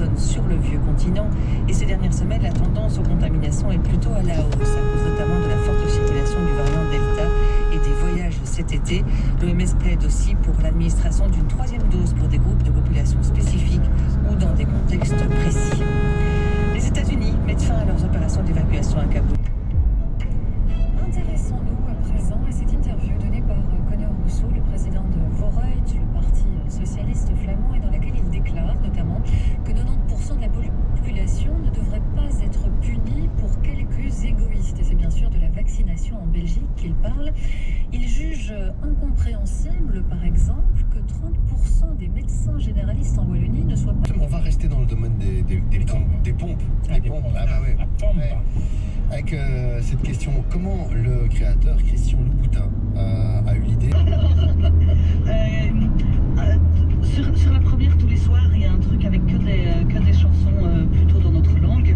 personnes sur le vieux continent. Et ces dernières semaines, la tendance aux contaminations est plutôt à la hausse, à cause notamment de la forte circulation du variant Delta et des voyages cet été. L'OMS plaide aussi pour l'administration d'une 3e dose pour des groupes de population spécifiques ou dans des contextes précis. Les États-Unis mettent fin à leurs opérations d'évacuation à Kaboul. Intéressons-nous à présent à cette interview donnée par Conor Rousseau, le président de Vooruit, le parti socialiste flamand, et dans laquelle il déclare notamment que 90% de la population ne devrait pas être punie pour quelques égoïstes. Et c'est bien sûr de la vaccination en Belgique qu'il parle. Il juge incompréhensible, par exemple, que 30% des médecins généralistes en Wallonie ne soient pas... On va rester dans le domaine des pompes. Ah bah ouais. Ouais. Avec cette question, comment le créateur Christian Louboutin a eu l'idée? Sur la première, tous les soirs, il y a un truc avec que des chansons plutôt dans notre langue.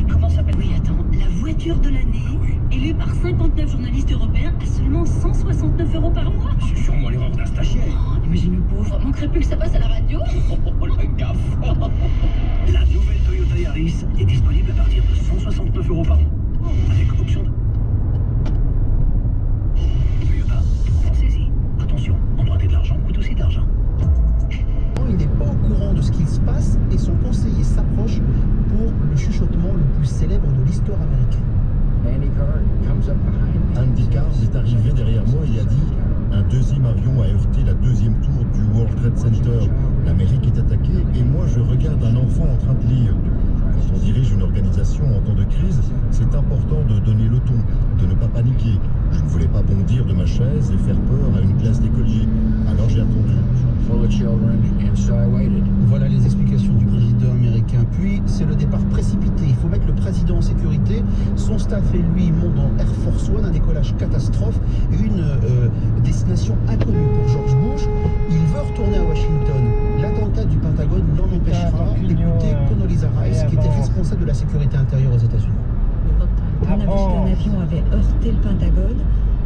Comment ça s'appelle? Oui, attends. La voiture de l'année, élue par 59 journalistes européens, à seulement 169 € par mois. C'est sûrement l'erreur d'un stagiaire. Oh, imagine le pauvre. Manquerait plus que ça passe à la radio. Oh, le gaffe. La nouvelle Toyota Yaris est disponible à partir de 169 € par mois. Avec option de... Toyota, pensez-y. Attention, emprunter de l'argent coûte aussi de l'argent. Il n'est pas au courant de ce qu'il se passe et son conseiller s'approche pour le chuchotement le plus célèbre de l'histoire américaine. Andy Card est arrivé derrière moi et a dit: un deuxième avion a heurté la deuxième tour du World Trade Center. L'Amérique est attaquée et moi je regarde un enfant en train de lire. Quand on dirige une organisation en temps de crise, c'est important de donner le ton, de ne pas paniquer. Je ne voulais pas bondir de ma chaise et faire peur à une classe d'écoliers. Alors j'ai attendu. Voilà les explications du président américain. Puis c'est le départ précipité. Il faut mettre le président en sécurité. Son staff et lui montent en Air Force One, un décollage catastrophe, une destination inconnue pour George Bush. Il veut retourner à Washington. L'attentat du Pentagone l'en empêchera d'écouter Condoleezza Rice, qui était responsable de la sécurité intérieure aux États-Unis. On a vu qu'un avion avait heurté le Pentagone.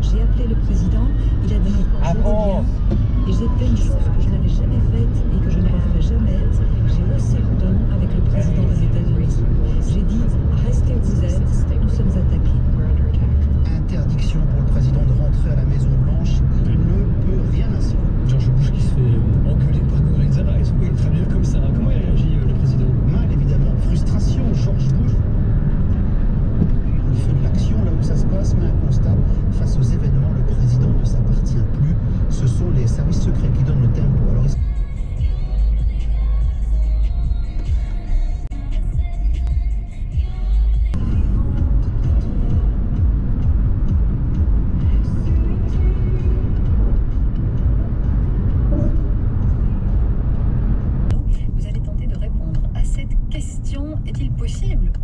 J'ai appelé le président, il a dit je reviens, et j'ai fait une chose que je n'avais jamais faite et que je ne referai jamais. J'ai haussé le ton avec le président des États-Unis. J'ai dit restez où vous êtes, nous sommes attaqués. Interdiction pour le président de rentrer à la Maison Blanche. Il ne peut rien ainsi. George Bush qui se fait engueuler par Condoleezza Rice. Oui, très bien comme ça. Comment il réagit le président? Mal évidemment. Frustration. George Bush. Il fait de l'action là où ça se passe, mais un constat. Face aux événements, le président ne s'appartient plus. Ce sont les services secrets qui donnent le tempo. Alors,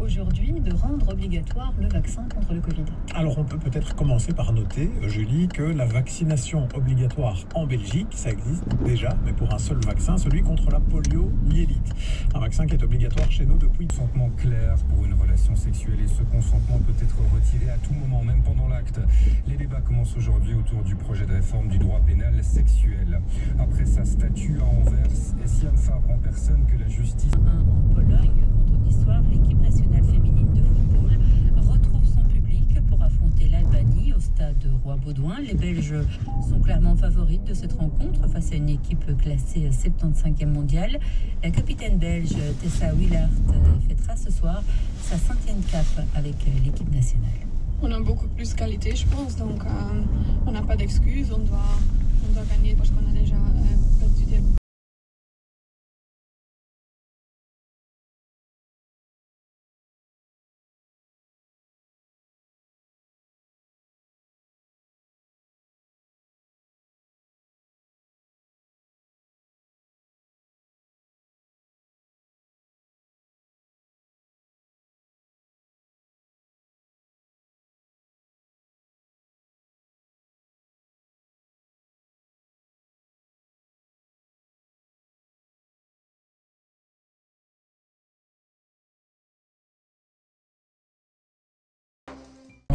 aujourd'hui de rendre obligatoire le vaccin contre le Covid? Alors on peut peut-être commencer par noter, Julie, que la vaccination obligatoire en Belgique, ça existe déjà, mais pour un seul vaccin, celui contre la poliomyélite. Un vaccin qui est obligatoire chez nous depuis... Consentement clair pour une relation sexuelle, et ce consentement peut être retiré à tout moment, même pendant l'acte. Les débats commencent aujourd'hui autour du projet de réforme du droit pénal sexuel. Après sa statue à Anvers, Essiane Fabre en personne que la justice... En Pologne, vendredi soir, l'équipe nationale féminine de football retrouve son public pour affronter l'Albanie au stade Roi-Baudouin. Les Belges sont clairement favorites de cette rencontre face à une équipe classée 75e mondiale. La capitaine belge Tessa Willaert fêtera ce soir sa 5e cape avec l'équipe nationale. On a beaucoup plus de qualité, je pense, donc on n'a pas d'excuses, on doit gagner parce qu'on a déjà perdu des...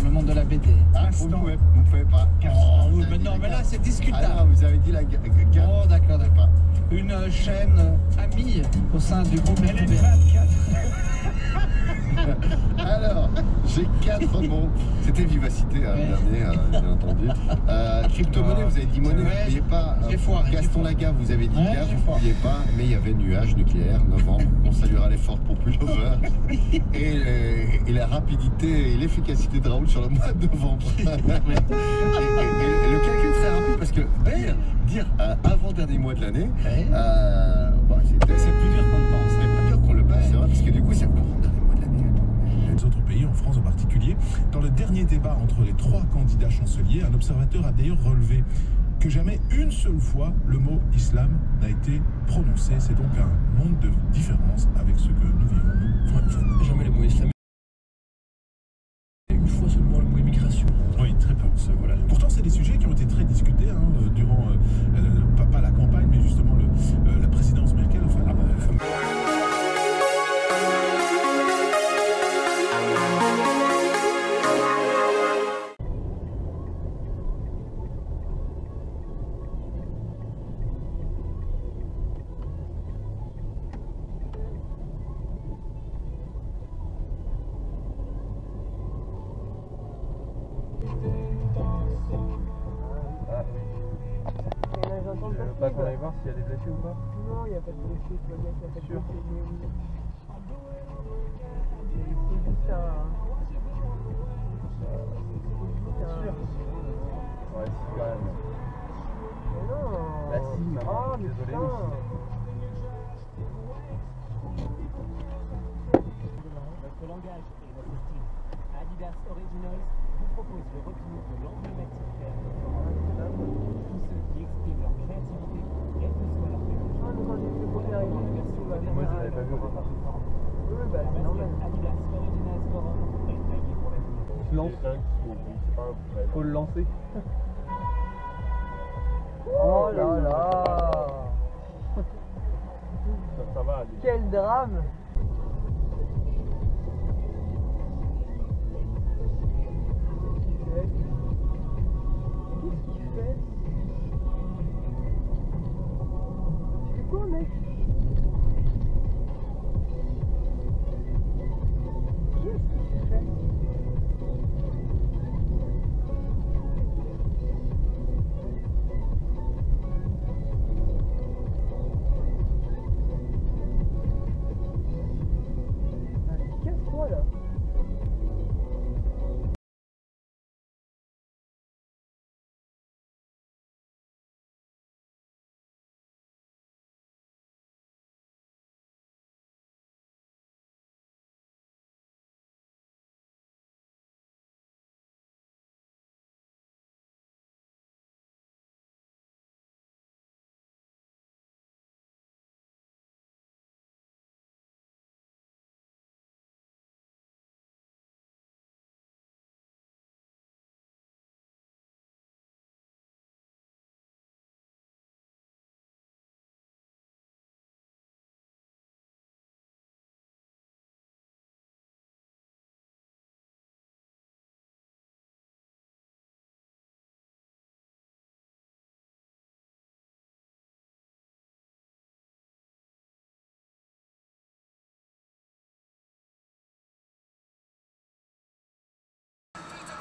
Le monde de la BD. Ah, vous pouvez pas. Oh, mais non, mais là c'est discutable. Ah non, vous avez dit la Oh, d'accord, d'accord. Une chaîne amie aux sein du groupe Elle est LFB. 24. Alors, j'ai 4 mots. C'était vivacité, le dernier, bien entendu. Crypto-monnaie, vous avez dit monnaie, vous n'oubliez pas. Gaston Laga, vous avez dit gaz, vous n'oubliez pas. Mais il y avait nuage nucléaire, novembre. On saluera l'effort pour Pullover. Et la rapidité et l'efficacité de Raoul sur le mois de novembre. et le calcul très rapide, parce que dire avant-dernier mois de l'année, c'est plus dur qu'on le pense. C'est plus dur qu'on le pense, c'est vrai, parce que du coup, c'est avant-dernier mois de l'année. Les autres pays, en France en particulier, dans le dernier débat entre les 3 candidats chanceliers, un observateur a d'ailleurs relevé que jamais une seule fois le mot islam n'a été prononcé. C'est donc un monde de différence avec ce que nous vivons, nous. Jamais le mot islam. Une fois seulement le mot immigration. Oui, très peu. Voilà. Pourtant, c'est des sujets qui ont été très discutés durant, pas la campagne, mais justement la présidence Merkel. Enfin, Pas qu'on aille voir s'il y a des blessés ou pas? Non, il n'y a pas de blessés, tu vois bien qu'il n'y a pas de blessés. C'est juste un... Sûr. Ouais, si, quand même. Mais non. Bah si, maman, désolé, mais si. Notre langage et notre style. Adidas Originals vous propose le retour de l'emblématique paire de tous ceux qui expriment leur créativité, quel que soit leur mélange. Ah, nous, quand j'ai fait pour arriver, moi, je l'avais pas vu au départ. Oui, bah, c'est normal. Adidas Originals Forum est taillé pour l'avenir. Il se lance. Faut le lancer. Oh là là. Ça va. Quel drame. Qu'est-ce qu'il fait? Tu fais quoi, mec? Qu'est-ce qu'il fait? Allez, casse-toi là.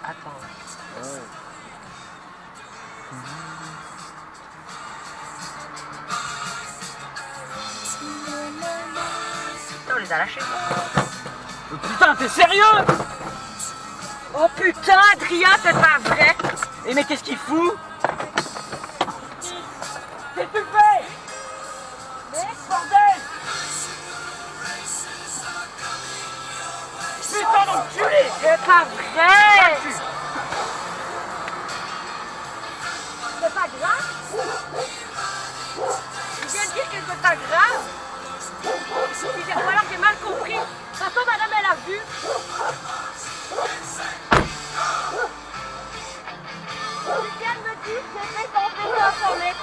Attends. On les a lâchés. Oh, putain, t'es sérieux? Oh putain, Adrien, c'est pas vrai. Et mais qu'est-ce qu'il fout? Qu'est-ce que tu fais? Mais bordel! Putain d'enculé! C'est pas vrai! C'est pas grave? Tu viens de dire que c'est pas grave? Ou alors j'ai mal compris. De toute façon, madame, elle a vu. Tu viens de me dire que j'étais censée s'informer.